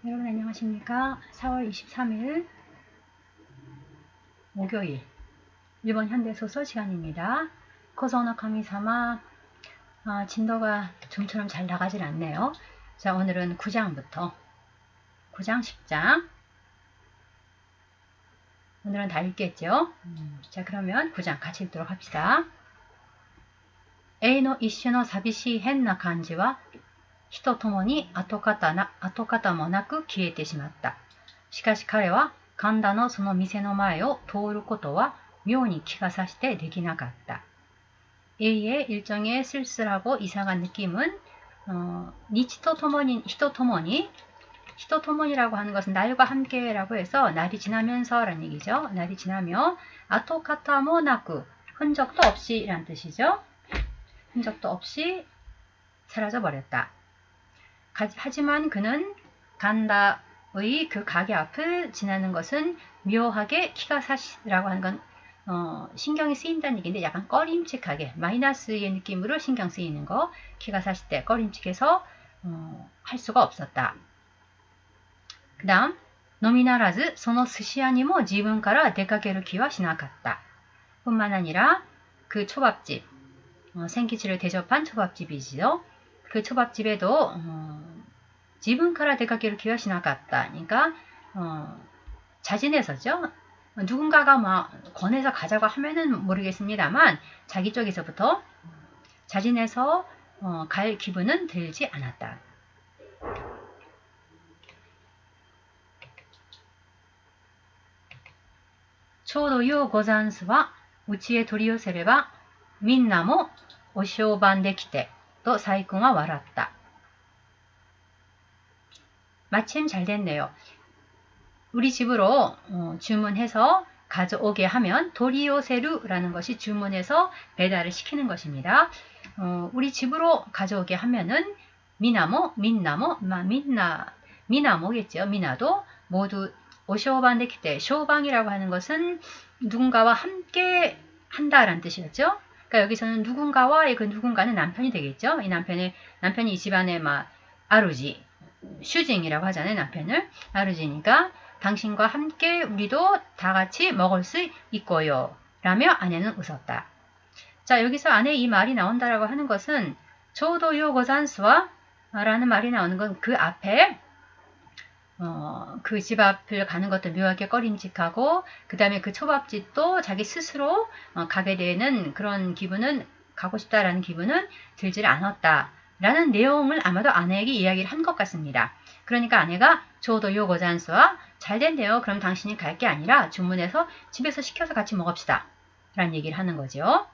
여러분 안녕하십니까? 4월 23일 목요일 일본 현대소설 시간입니다. 코소노 카미사마. 진도가 좀처럼 잘 나가질 않네요. 자, 오늘은 9장부터 9장 10장 오늘은 다 읽겠죠? 자, 그러면 9장 같이 읽도록 합시다. A의 이슈의 寂しい変な感じは火とともに跡形もなく消えてしまった。しかし彼は神田のその店の前を通ることは妙に気がさしてできなかった. A의 일정의 쓸쓸하고 이상한 느낌은 히토 토모니라고 하는 것은 날과 함께라고 해서 날이 지나면서라는 얘기죠. 날이 지나며 아토카타 모나쿠 흔적도 없이 라는 뜻이죠. 흔적도 없이 사라져 버렸다. 하지만 그는 간다의 그 가게 앞을 지나는 것은 묘하게 키가사시라고 하는 건 신경이 쓰인다는 얘기인데 약간 꺼림칙하게 마이너스의 느낌으로 신경 쓰이는 거 키가사시 때 꺼림칙해서 할 수가 없었다. 그 다음 노미나라즈 소노 스시야니모 지분가라 데카게르 기와 시나갔다. 뿐만 아니라 그 초밥집 생기치를 대접한 초밥집이지요. 그 초밥집에도 지분가라 데카게르 기와 시나갔다. 그러니까 자진해서죠. 누군가가 막 권해서 가자고 하면은 모르겠습니다만 자기 쪽에서부터 자진해서 갈 기분은 들지 않았다. 초도요 고잔스와 우치에 도리요세레바 민나모 오쇼반데키테 또 사이kun와 와랐다. 마침 잘 됐네요. 우리 집으로 주문해서 가져오게 하면 도리요세루라는 것이 주문해서 배달을 시키는 것입니다. 우리 집으로 가져오게 하면은 미나모겠죠. 미나도 모두 오쇼반데키 때 쇼방이라고 하는 것은 누군가와 함께 한다라는 뜻이었죠. 그러니까 여기서는 누군가와의 그 누군가는 남편이 되겠죠. 이 남편이 이 집안의 아루지, 슈징이라고 하잖아요. 남편을 아루지니까 당신과 함께 우리도 다 같이 먹을 수 있고요. 라며 아내는 웃었다. 자, 여기서 아내의 이 말이 나온다라고 하는 것은 조도요 고잔스와 라는 말이 나오는 건 그 앞에 그 집 앞을 가는 것도 묘하게 꺼림직하고 그 다음에 그 초밥집도 자기 스스로 가게 되는 그런 기분은 가고 싶다라는 기분은 들지 않았다. 라는 내용을 아마도 아내에게 이야기를 한 것 같습니다. 그러니까 아내가 조도요 고잔스와 잘 됐네요. 그럼 당신이 갈 게 아니라 주문해서 집에서 시켜서 같이 먹읍시다. 라는 얘기를 하는 거죠.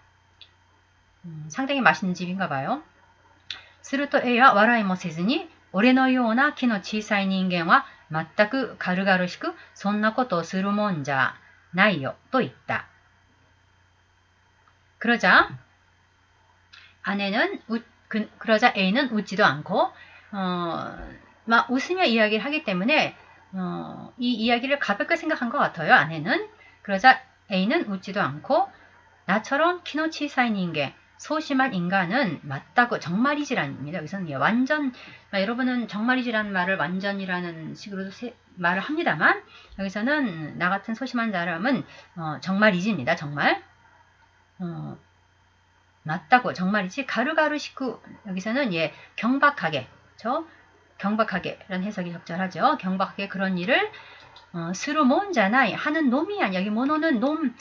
상당히 맛있는 집인가 봐요. すると A와 笑いもせずに俺のような気の小さい人間は全く軽々しくそんなことをするもんじゃないよと言った. 그러자 A는 웃지도 않고 웃으며 이야기를 하기 때문에 이 이야기를 가볍게 생각한 것 같아요. 아내는. 그러자 A는 웃지도 않고 나처럼 키노치사인 인간 소심한 인간은 맞다고 정말이지란입니다. 여기서는 완전 여러분은 정말이지라는 말을 완전이라는 식으로 말을 합니다만 여기서는 나 같은 소심한 사람은 정말이지입니다. 정말 맞다고 정말이지 가루가루시쿠 여기서는 경박하게 경박하게라는 해석이 적절하죠. 경박하게 그런 일을 스루몬자나이 하는 놈이 아니야. 여기 모노는 놈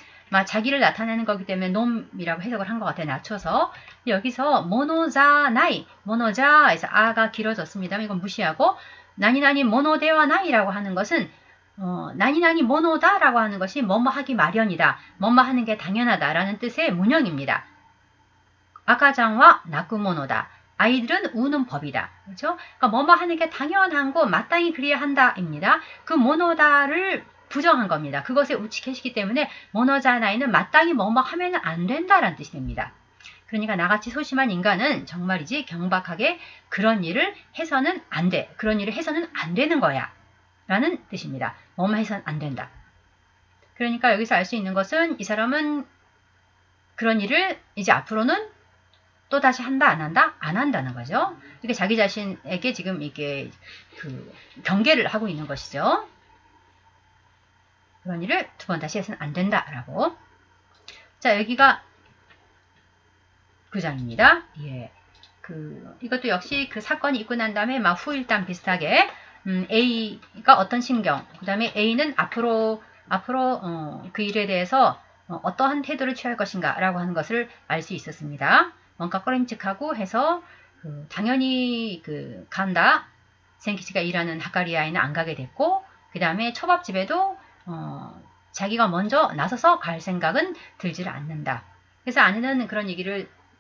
자기를 나타내는 거기 때문에 놈이라고 해석을 한 것 같아요. 낮춰서. 여기서 모노자나이, 모노자에서 아가 길어졌습니다. 이건 무시하고 나니나니 모노데와나이라고 하는 것은 나니나니 모노다라고 하는 것이 뭐뭐 하기 마련이다. 뭐뭐 하는 게 당연하다라는 뜻의 문형입니다. 아카장와 나쿠모노다. 아이들은 우는 법이다. 그렇죠? 그러니까 뭐뭐 하는 게 당연한 거 마땅히 그래야 한다입니다. 그 모노다를 부정한 겁니다. 그것에 우측해시기 때문에 모노자나이는 마땅히 뭐뭐 하면 안 된다라는 뜻이 됩니다. 그러니까 나같이 소심한 인간은 정말이지 경박하게 그런 일을 해서는 안 돼. 그런 일을 해서는 안 되는 거야. 라는 뜻입니다. 뭐뭐 해서는 안 된다. 그러니까 여기서 알 수 있는 것은 이 사람은 그런 일을 이제 앞으로는 또 다시 한다, 안 한다? 안 한다는 거죠. 이게 자기 자신에게 지금 이게 그 경계를 하고 있는 것이죠. 그런 일을 두 번 다시 해서는 안 된다라고. 자, 여기가 9장입니다. 예. 이것도 역시 그 사건이 있고 난 다음에 막 후일담 비슷하게, A가 어떤 신경, 그 다음에 A는 앞으로 그 일에 대해서 어떠한 태도를 취할 것인가 라고 하는 것을 알 수 있었습니다. 뭔가 꺼림칙하고 해서 당연히 간다. 생키치가 일하는 하카리아에는 안 가게 됐고, 그 다음에 초밥집에도 자기가 먼저 나서서 갈 생각은 들지를 않는다. 그래서 아내는 그런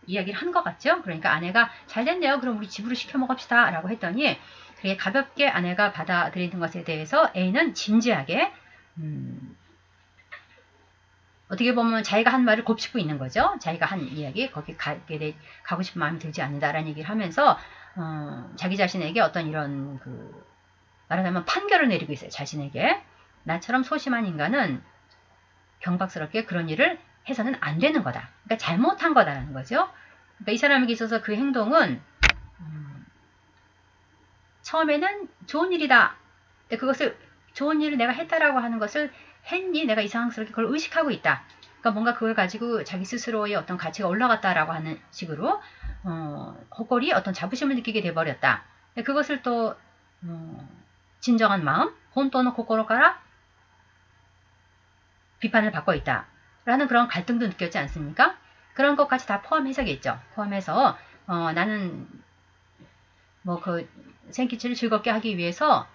이야기를 한 것 같죠. 그러니까 아내가 잘 됐네요. 그럼 우리 집으로 시켜 먹읍시다 라고 했더니 그게 가볍게 아내가 받아들이는 것에 대해서 A는 진지하게 어떻게 보면 자기가 한 말을 곱씹고 있는 거죠. 자기가 한 이야기 거기 가고 싶은 마음이 들지 않는다라는 얘기를 하면서 자기 자신에게 어떤 이런 말하자면 판결을 내리고 있어요. 자신에게. 나처럼 소심한 인간은 경박스럽게 그런 일을 해서는 안 되는 거다. 그러니까 잘못한 거다라는 거죠. 그러니까 이 사람에게 있어서 그 행동은 처음에는 좋은 일이다. 근데 그것을 좋은 일을 내가 했다라고 하는 것을 했니? 내가 이상스럽게 그걸 의식하고 있다. 그러니까 뭔가 그걸 가지고 자기 스스로의 어떤 가치가 올라갔다라고 하는 식으로 헛골이 어떤 자부심을 느끼게 돼버렸다. 그것을 또 진정한 마음, 혼돈의 고코로가라 비판을 받고 있다. 라는 그런 갈등도 느꼈지 않습니까? 그런 것까지 다 포함해서겠죠. 포함해서 나는 생키치를 즐겁게 하기 위해서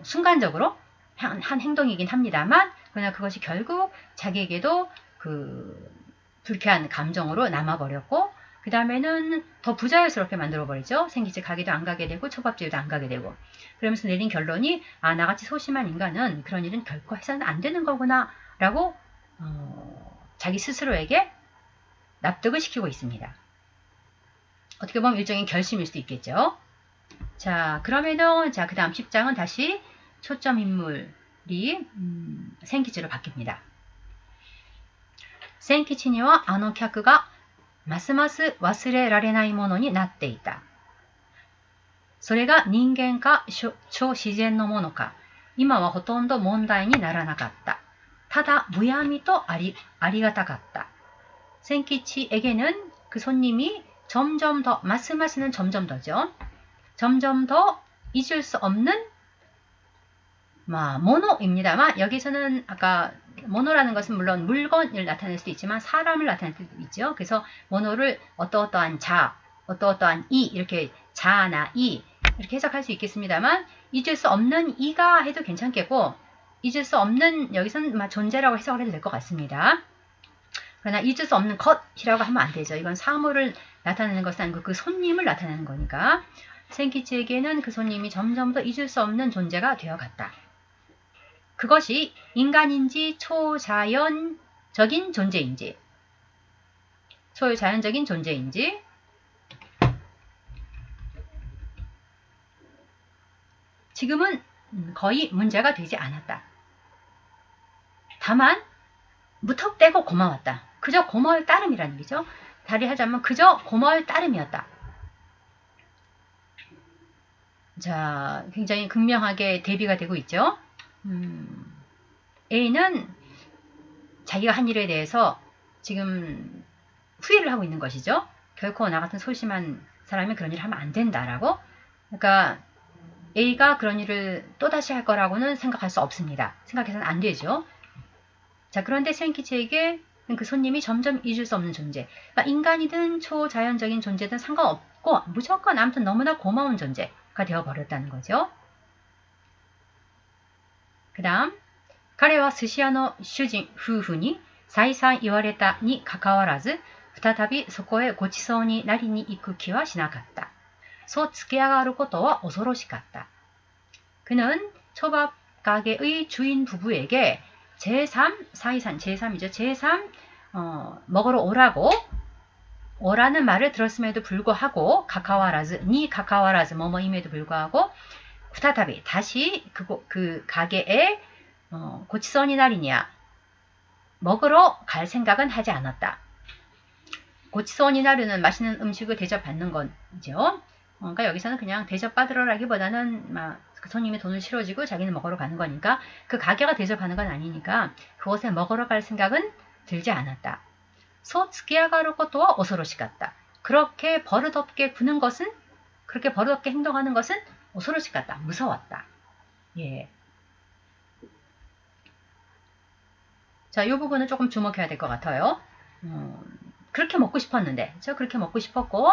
순간적으로 한 행동이긴 합니다만 그러나 그것이 결국 자기에게도 불쾌한 감정으로 남아버렸고 그 다음에는 더 부자연스럽게 만들어버리죠. 생키치 가게도 안 가게 되고 초밥집도 안 가게 되고 그러면서 내린 결론이 나같이 소심한 인간은 그런 일은 결코 해서는 안 되는 거구나 라고 자기 스스로에게 납득을 시키고 있습니다. 어떻게 보면 일종의 결심일 수도 있겠죠. 자, 그러면은 그 다음 10장은 다시 초점 인물이 생키치로 바뀝니다. 생키치니와 あの客がますます忘れられないものになっていた。それが人間か超自然のものか、今はほとんど問題にならなかった。ただむやみとありがたかった. 생키치에게는 그 손님이 점점 더, 마스마스는 점점 더죠. 점점 더 잊을 수 없는 모노입니다만 여기서는 아까 모노라는 것은 물론 물건을 나타낼 수도 있지만 사람을 나타낼 수도 있죠. 그래서 모노를 어떠어떠한 자, 어떠어떠한 이 이렇게 자나 이 이렇게 해석할 수 있겠습니다만 잊을 수 없는 이가 해도 괜찮겠고 잊을 수 없는 여기서는 존재라고 해석을 해도 될 것 같습니다. 그러나 잊을 수 없는 것이라고 하면 안 되죠. 이건 사물을 나타내는 것은 아니고 그 손님을 나타내는 거니까 생키치에게는 그 손님이 점점 더 잊을 수 없는 존재가 되어갔다. 그것이 인간인지 초자연적인 존재인지 지금은 거의 문제가 되지 않았다. 다만 무턱대고 고마웠다. 그저 고마울 따름이라는 얘기죠. 다리 하자면 그저 고마울 따름이었다. 자, 굉장히 극명하게 대비가 되고 있죠. A는 자기가 한 일에 대해서 지금 후회를 하고 있는 것이죠. 결코 나 같은 소심한 사람이 그런 일을 하면 안 된다라고. 그러니까 A가 그런 일을 또다시 할 거라고는 생각할 수 없습니다. 생각해서는 안 되죠. 자, 그런데 생키치에게 그 손님이 점점 잊을 수 없는 존재. 그러니까 인간이든 초자연적인 존재든 상관없고 무조건 아무튼 너무나 고마운 존재가 되어버렸다는 거죠. 그 다음 彼は寿司屋の主人夫婦に再三言われたにかかわらず再びそこへご馳走になりに行く気はしなかった. そうつけ上がることは恐ろしかった. 그는 초밥 가게의 주인 부부에게 제3 먹으러 오라는 말을 들었음에도 불구하고 가카와라즈 뭐뭐임에도 불구하고 후타타비 다시 그 가게에 고치선이 날이냐 먹으러 갈 생각은 하지 않았다. 고치소니 나르는 맛있는 음식을 대접받는 거죠. 그러니까 여기서는 그냥 대접받으러라기보다는 그 손님이 돈을 실어주고 자기는 먹으러 가는 거니까 그 가게가 대접하는 건 아니니까 그곳에 먹으러 갈 생각은 들지 않았다. 소츠키야가루 것도와 오소로시 같다. 그렇게 버릇없게 구는 것은 그렇게 버릇없게 행동하는 것은 오소로시 같다. 무서웠다. 예. 자, 이 부분은 조금 주목해야 될 것 같아요. 그렇게 먹고 싶었는데, 그렇게 먹고 싶었고,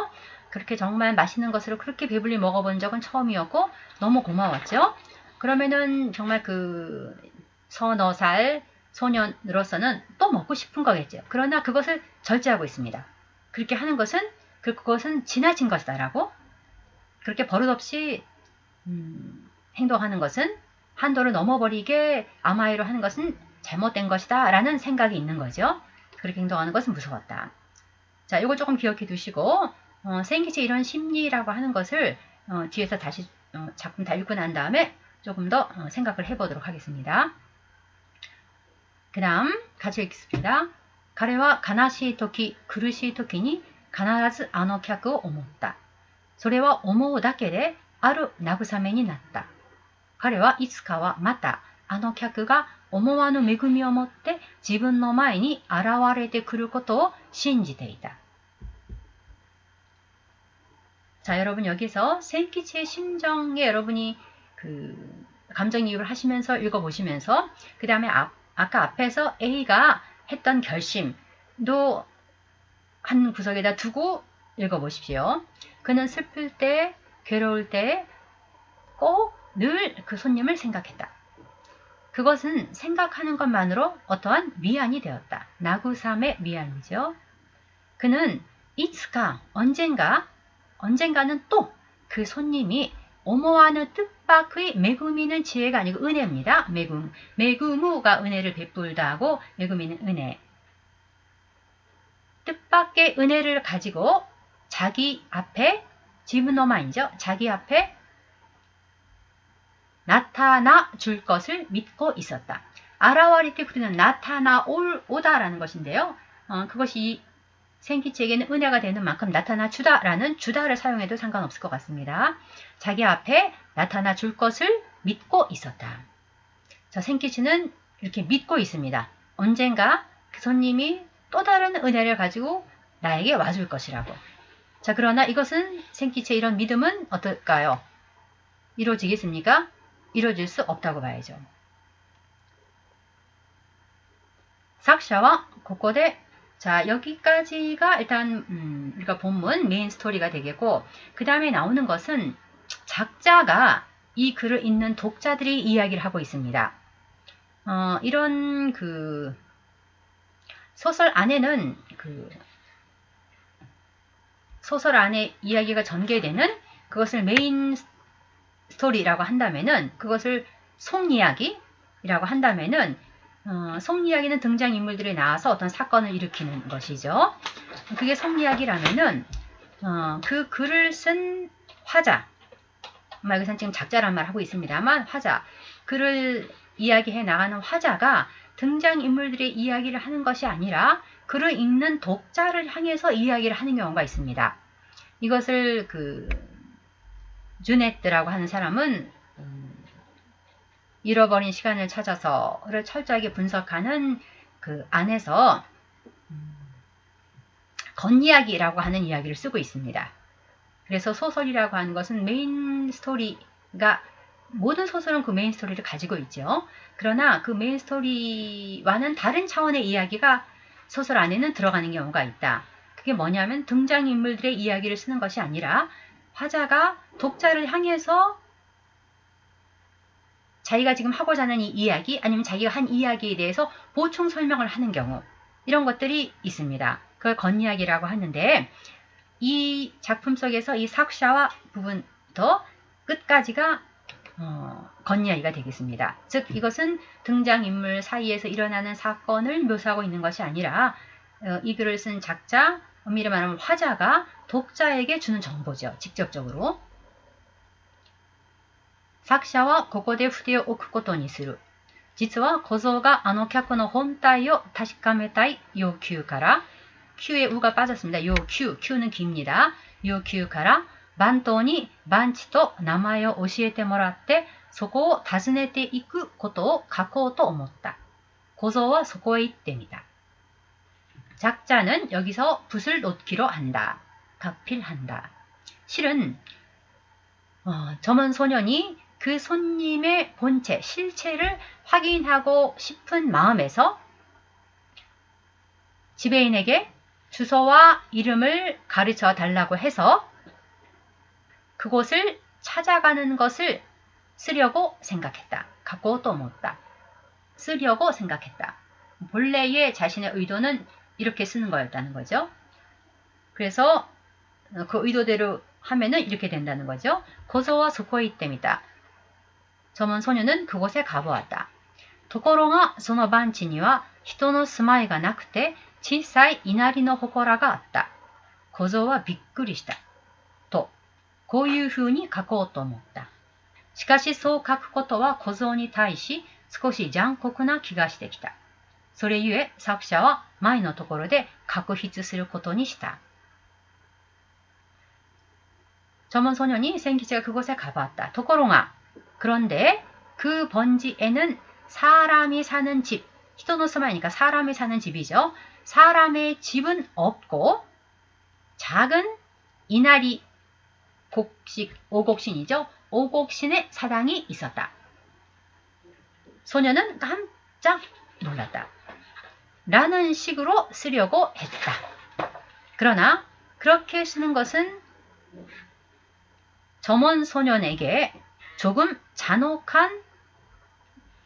그렇게 정말 맛있는 것을 그렇게 배불리 먹어본 적은 처음이었고, 너무 고마웠죠? 그러면은 정말 그 서너 살 소년으로서는 또 먹고 싶은 거겠죠. 그러나 그것을 절제하고 있습니다. 그렇게 하는 것은, 그것은 지나친 것이다라고, 그렇게 버릇없이, 행동하는 것은, 한도를 넘어버리게 아마이로 하는 것은 잘못된 것이다 라는 생각이 있는 거죠. 그렇게 행동하는 것은 무서웠다. 자, 이거 조금 기억해 두시고 생기체 이런 심리라고 하는 것을 뒤에서 다시 작품 다 읽고 난 다음에 조금 더 생각을 해보도록 하겠습니다. 그 다음 같이 읽습니다. 彼は悲しい時、苦しい時に必ずあの客を思った。それは思うだけである慰めになった。彼はいつかはまたあの客が思わぬ恵みを持って自分の前に現れてくることを信じていた. 자, 여러분 여기서 생기치의 심정에 여러분이 그 감정이입을 하시면서 읽어보시면서 그 다음에 아까 앞에서 A가 했던 결심도 한 구석에다 두고 읽어보십시오. 그는 슬플 때, 괴로울 때 꼭 늘 그 손님을 생각했다. 그것은 생각하는 것만으로 어떠한 위안이 되었다. 나구삼의 위안이죠. 그는 이츠가 언젠가는 또 그 손님이 오모하는 뜻밖의 메구미는 지혜가 아니고 은혜입니다. 메구무가 은혜를 베풀다 하고 메구미는 은혜. 뜻밖의 은혜를 가지고 자기 앞에 지브노마이죠. 자기 앞에 나타나 줄 것을 믿고 있었다. 아라와리테 구리는 나타나 오다라는 것인데요. 그것이 생기체에게는 은혜가 되는 만큼 나타나 주다라는 주다를 사용해도 상관없을 것 같습니다. 자기 앞에 나타나 줄 것을 믿고 있었다. 자, 생기치는 이렇게 믿고 있습니다. 언젠가 그 손님이 또 다른 은혜를 가지고 나에게 와줄 것이라고. 자, 그러나 이것은 생기체 이런 믿음은 어떨까요? 이루어지겠습니까? 이루어질 수 없다고 봐야죠. 삭샤와 고코데 자, 여기까지가 일단 우리가 본문 메인 스토리가 되겠고 그 다음에 나오는 것은 작자가 이 글을 읽는 독자들이 이야기를 하고 있습니다. 이런 그 소설 안에는 소설 안에 이야기가 전개되는 그것을 메인 스토리라고 한다면은 그것을 속이야기라고 한다면은 속이야기는 등장인물들이 나와서 어떤 사건을 일으키는 것이죠. 그게 속이야기라면은 그 글을 쓴 화자, 여기서는 지금 작자란 말 하고 있습니다만 화자, 글을 이야기해 나가는 화자가 등장인물들의 이야기를 하는 것이 아니라 글을 읽는 독자를 향해서 이야기를 하는 경우가 있습니다. 이것을 주네트라고 하는 사람은 잃어버린 시간을 찾아서를 철저하게 분석하는 그 안에서 겉이야기라고 하는 이야기를 쓰고 있습니다. 그래서 소설이라고 하는 것은 메인 스토리가 모든 소설은 그 메인 스토리를 가지고 있죠. 그러나 그 메인 스토리와는 다른 차원의 이야기가 소설 안에는 들어가는 경우가 있다. 그게 뭐냐면 등장인물들의 이야기를 쓰는 것이 아니라 화자가 독자를 향해서 자기가 지금 하고자 하는 이 이야기 아니면 자기가 한 이야기에 대해서 보충 설명을 하는 경우 이런 것들이 있습니다. 그걸 겉이야기라고 하는데 이 작품 속에서 이 삭샤와 부분부터 끝까지가 겉이야기가 되겠습니다. 즉 이것은 등장인물 사이에서 일어나는 사건을 묘사하고 있는 것이 아니라 이 글을 쓴 작자, 엄밀히 말하면 화자가 독자에게 주는 정보죠. 직접적으로. 作者はここで筆を置くことにする。実は小僧があの客の本体を確かめたい要求から Q에 우가 빠졌습니다. 요 Q는 기입니다. 요 Qから番頭に番地と名前を教えてもらってそこを訪ねていくことを書こうと思った. 고조와 소코에 있답니다. 작자는 여기서 붓을 놓기로 한다. 각필한다. 실은 점원 소년이 그 손님의 본체, 실체를 확인하고 싶은 마음에서 지배인에게 주소와 이름을 가르쳐 달라고 해서 그곳을 찾아가는 것을 쓰려고 생각했다. 갖고 또 못다. 쓰려고 생각했다. 본래의 자신의 의도는 이렇게 쓰는 거였다는 거죠. 그래서 그 의도대로 하면은 이렇게 된다는 거죠. 고소와 소코이 때입니다. 점원 소녀는 그곳에 가보았다. ところがその番地には人の住まいがなくて小さい稲荷の祠があった。小僧はびっくりした。と、こういう風に書こうと思った。しかしそう書くことは小僧に対し少し残酷な気がしてきた。それゆえ作者は前のところで確筆することにした。점원 소년이 생기치가 그곳에 가봤다. 도코로가 그런데 그 번지에는 사람이 사는 집, 히토노스마이니까 사람이 사는 집이죠. 사람의 집은 없고 작은 이나리 곡식, 오곡신이죠. 오곡신의 사당이 있었다. 소녀는 깜짝 놀랐다. 라는 식으로 쓰려고 했다. 그러나 그렇게 쓰는 것은 점원 소년에게 조금 잔혹한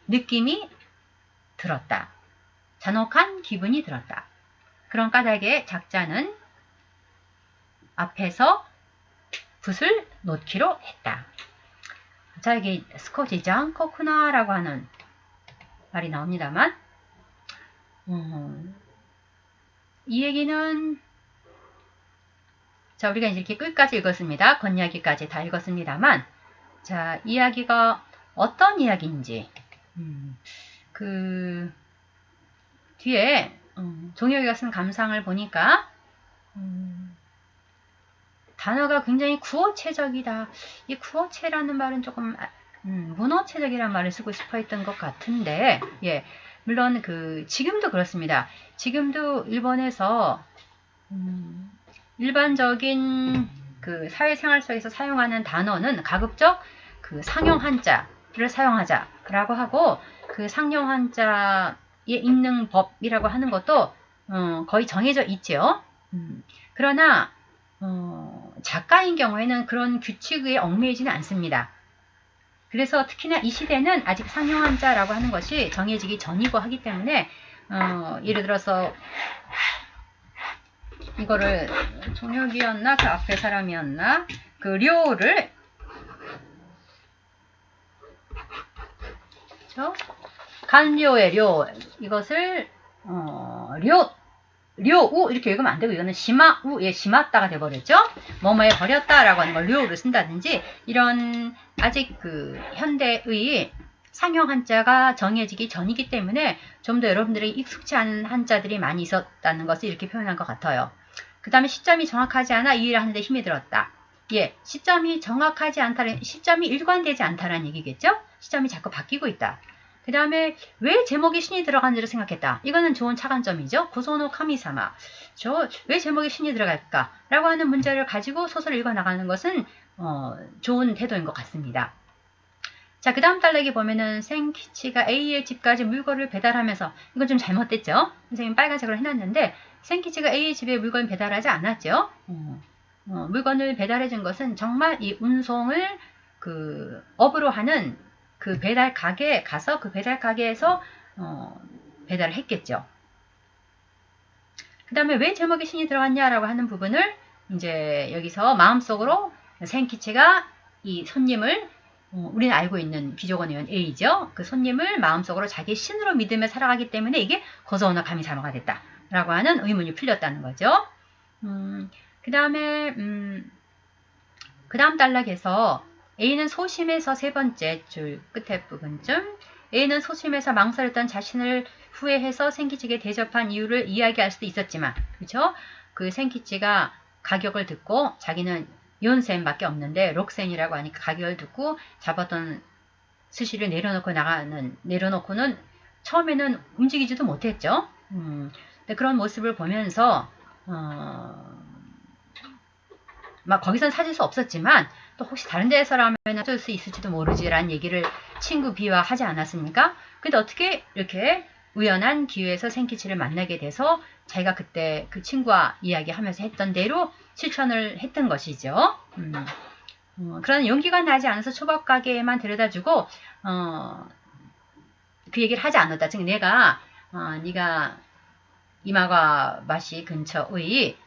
느낌이 들었다. 잔혹한 기분이 들었다. 그런 까닭에 작자는 앞에서 붓을 놓기로 했다. 자, 이게 스코지 장코쿠나라고 하는 말이 나옵니다만 이 얘기는 자, 우리가 이렇게 끝까지 읽었습니다. 겉이야기까지 다 읽었습니다만 자, 이야기가 어떤 이야기인지 그 뒤에 종혁이가 쓴 감상을 보니까 단어가 굉장히 구어체적이다. 이 구어체라는 말은 조금 문어체적이라는 말을 쓰고 싶어 했던 것 같은데 예, 물론 지금도 그렇습니다. 지금도 일본에서 일반적인 사회생활 속에서 사용하는 단어는 가급적 상형 한자를 사용하자라고 하고 그 상형 한자에 읽는 법이라고 하는 것도 거의 정해져 있죠. 그러나 작가인 경우에는 그런 규칙에 얽매이지는 않습니다. 그래서 특히나 이 시대는 아직 상형 한자라고 하는 것이 정해지기 전이고 하기 때문에 예를 들어서 이거를 종혁이었나 그 앞에 사람이었나 그 료를 간료의 료 이것을 료우 이렇게 읽으면 안 되고 이거는 시마우에 심었다가 돼버렸죠. 뭐뭐에 버렸다라고 하는 걸 료를 쓴다든지 이런 아직 현대의 상형 한자가 정해지기 전이기 때문에 좀 더 여러분들이 익숙치 않은 한자들이 많이 있었다는 것을 이렇게 표현한 것 같아요. 그 다음에 시점이 정확하지 않아 이해를 하는데 힘이 들었다. 예, 시점이 정확하지 않다는, 시점이 일관되지 않다라는 얘기겠죠? 시점이 자꾸 바뀌고 있다. 그 다음에 왜 제목에 신이 들어간지를 생각했다. 이거는 좋은 차관점이죠. 고소노 카미사마. 왜 제목에 신이 들어갈까? 라고 하는 문제를 가지고 소설을 읽어나가는 것은 좋은 태도인 것 같습니다. 자, 그 다음 단락에 보면은 생키치가 A의 집까지 물건을 배달하면서 이건 좀 잘못됐죠? 선생님 빨간색으로 해놨는데 생키치가 A의 집에 물건을 배달하지 않았죠? 물건을 배달해준 것은 정말 이 운송을 업으로 하는 그 배달 가게에 가서 그 배달 가게에서 배달을 했겠죠. 그 다음에 왜 제목에 신이 들어갔냐라고 하는 부분을 이제 여기서 마음속으로 생키치가 이 손님을 우리는 알고 있는 비조건의원 A죠. 그 손님을 마음속으로 자기 신으로 믿으며 살아가기 때문에 이게 고소오노 가미사마가 됐다. 라고 하는 의문이 풀렸다는 거죠. 그 다음에 그 다음 단락에서 A는 소심에서 세 번째 줄 끝에 부분쯤 A는 소심해서 망설였던 자신을 후회해서 생기치게 대접한 이유를 이야기할 수도 있었지만, 그쵸? 그 생기치가 가격을 듣고 자기는 연센밖에 없는데 록센이라고 하니까 가격을 듣고 잡았던 스시를 내려놓고는 처음에는 움직이지도 못했죠. 근데 그런 모습을 보면서 막 거기선 찾을 수 없었지만 또 혹시 다른 데서라면 찾을 수 있을지도 모르지라는 얘기를 친구 B와 하지 않았습니까? 근데 어떻게 이렇게 우연한 기회에서 생키치를 만나게 돼서 자기가 그때 그 친구와 이야기하면서 했던 대로 실천을 했던 것이죠. 그런 용기가 나지 않아서 초밥 가게에만 데려다주고 그 얘기를 하지 않았다. 즉 내가 네가 이마가와바시 근처의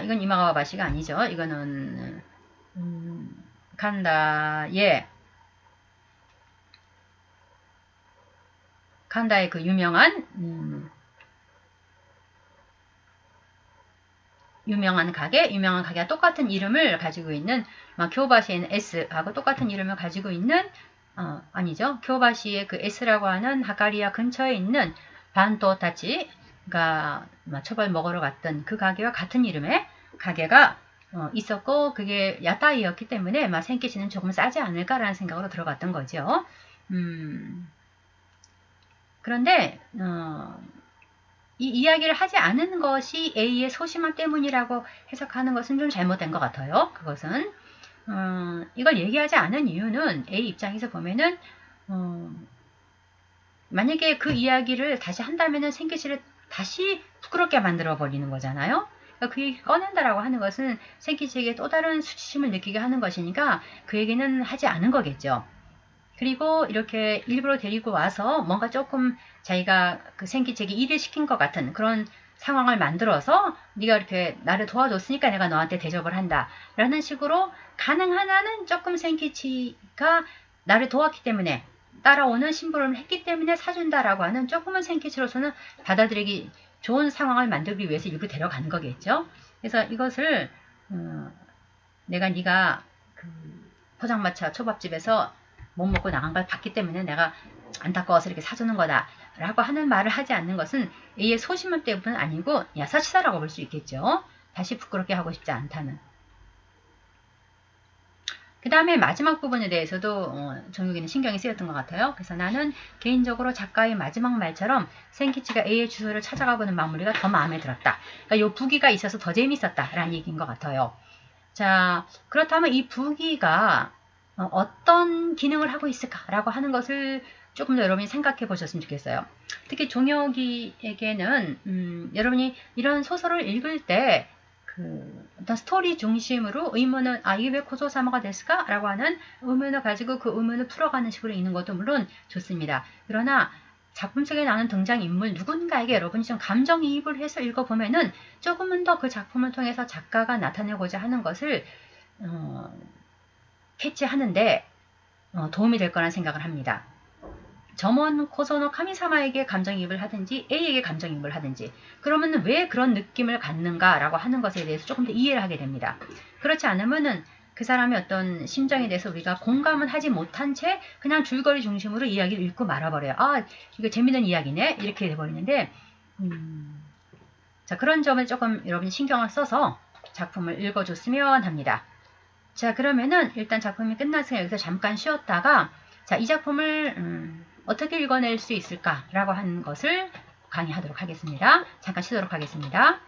이건 이마가와바시가 아니죠. 이거는 칸다의 그 유명한 가게가 똑같은 이름을 가지고 있는 교바시에는 S하고 똑같은 이름을 가지고 있는 아니죠. 교바시의 그 S라고 하는 하가리아 근처에 있는 반토타치가 초밥 먹으러 갔던 그 가게와 같은 이름의 가게가 있었고 그게 야타이였기 때문에 생기치는 조금 싸지 않을까라는 생각으로 들어갔던 거죠. 그런데 이 이야기를 하지 않은 것이 A의 소심함 때문이라고 해석하는 것은 좀 잘못된 것 같아요. 그것은 이걸 얘기하지 않은 이유는 A 입장에서 보면은 만약에 그 이야기를 다시 한다면은 생기치를 다시 부끄럽게 만들어 버리는 거잖아요. 그러니까 그 얘기 꺼낸다라고 하는 것은 생기치에게 또 다른 수치심을 느끼게 하는 것이니까 그 얘기는 하지 않은 거겠죠. 그리고 이렇게 일부러 데리고 와서 뭔가 조금 자기가 그 생기치에게 일을 시킨 것 같은 그런 상황을 만들어서 네가 이렇게 나를 도와줬으니까 내가 너한테 대접을 한다 라는 식으로 가능한 한은 조금 생기치가 나를 도왔기 때문에 따라오는 심부름을 했기 때문에 사준다라고 하는 조금은 생기치로서는 받아들이기 좋은 상황을 만들기 위해서 일부 데려간 거겠죠. 그래서 이것을 네가 그 포장마차 초밥집에서 못 먹고 나간 걸 봤기 때문에 내가 안타까워서 이렇게 사주는 거다 라고 하는 말을 하지 않는 것은 A의 소심함 때문은 아니고 야사치사라고 볼 수 있겠죠. 다시 부끄럽게 하고 싶지 않다는. 그 다음에 마지막 부분에 대해서도 정육이는 신경이 쓰였던 것 같아요. 그래서 나는 개인적으로 작가의 마지막 말처럼 생키치가 A의 주소를 찾아가보는 마무리가 더 마음에 들었다. 그러니까 이 부기가 있어서 더 재밌었다 라는 얘기인 것 같아요. 자, 그렇다면 이 부기가 어떤 기능을 하고 있을까라고 하는 것을 조금 더 여러분이 생각해 보셨으면 좋겠어요. 특히 종혁이에게는 여러분이 이런 소설을 읽을 때 어떤 스토리 중심으로 의문은 이게 왜 고조사마가 됐을까? 라고 하는 의문을 가지고 그 의문을 풀어가는 식으로 읽는 것도 물론 좋습니다. 그러나 작품 속에 나오는 등장인물 누군가에게 여러분이 좀 감정이입을 해서 읽어보면은 조금은 더 그 작품을 통해서 작가가 나타내고자 하는 것을 캐치하는데 도움이 될 거라는 생각을 합니다. 점원 코소노 카미사마에게 감정이입을 하든지 A에게 감정이입을 하든지 그러면 왜 그런 느낌을 갖는가 라고 하는 것에 대해서 조금 더 이해를 하게 됩니다. 그렇지 않으면은 그 사람의 어떤 심정에 대해서 우리가 공감은 하지 못한 채 그냥 줄거리 중심으로 이야기를 읽고 말아버려요. 이거 재밌는 이야기네 이렇게 돼버리는데 자, 그런 점을 조금 여러분이 신경을 써서 작품을 읽어줬으면 합니다. 자, 그러면은 일단 작품이 끝났으니까 여기서 잠깐 쉬었다가 자, 이 작품을 어떻게 읽어낼 수 있을까라고 하는 것을 강의하도록 하겠습니다. 잠깐 쉬도록 하겠습니다.